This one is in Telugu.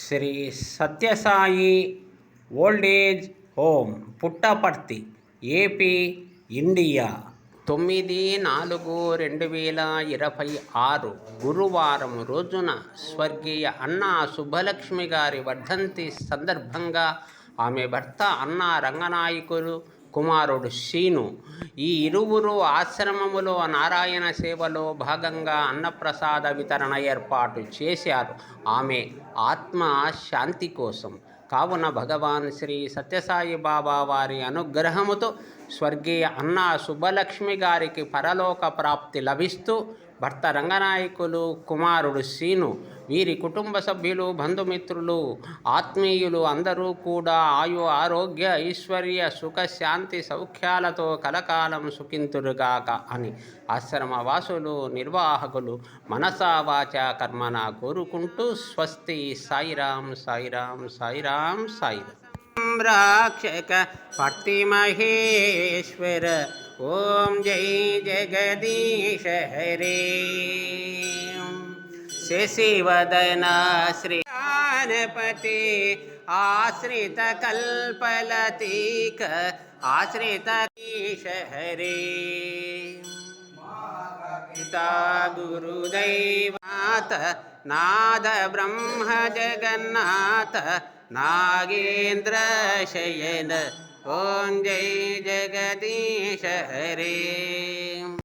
Shri Sathya Sai old age home Puttaparthi AP India 9/4/2026 గురువారం రోజున స్వర్గీయ అన్నా సుబ్బలక్ష్మి గారి వర్ధంతి సందర్భంగా ఆమె భర్త అన్నా రంగనాయకులు, కుమారుడు శీను ఈ ఇరువురు ఆశ్రమములో నారాయణ సేవలో భాగంగా అన్నప్రసాద వితరణ ఏర్పాటు చేశారు. ఆమె ఆత్మ శాంతి కోసం. కావున భగవాన్ శ్రీ సత్యసాయి బాబా వారి అనుగ్రహముతో స్వర్గీయ అన్నా సుబ్బలక్ష్మి గారికి పరలోక ప్రాప్తి లభిస్తూ భర్త రంగనాయకులు, కుమారుడు శీను, వీరి కుటుంబ సభ్యులు, బంధుమిత్రులు, ఆత్మీయులు అందరూ కూడా ఆయు ఆరోగ్య ఐశ్వర్య సుఖ శాంతి సౌఖ్యాలతో కలకాలం సుఖింతురుగాక అని ఆశ్రమవాసులు, నిర్వాహకులు మనసా వాచా కర్మన కోరుకుంటూ స్వస్తి. సాయిరాం సాయిరాం సాయిరాం సాయిరాం. రాక్షక పర్తి మహేశ్వర ఓం జై జగదీశ హరే. శశివదన శ్రీ గణపతి ఆశ్రిత కల్పలతీక ఆశ్రిత ఈశ హరే. పితా గురుదైవాత నాద బ్రహ్మ జగన్నాథ నాగేంద్ర శయన ఓం జై జగదీశ హరే.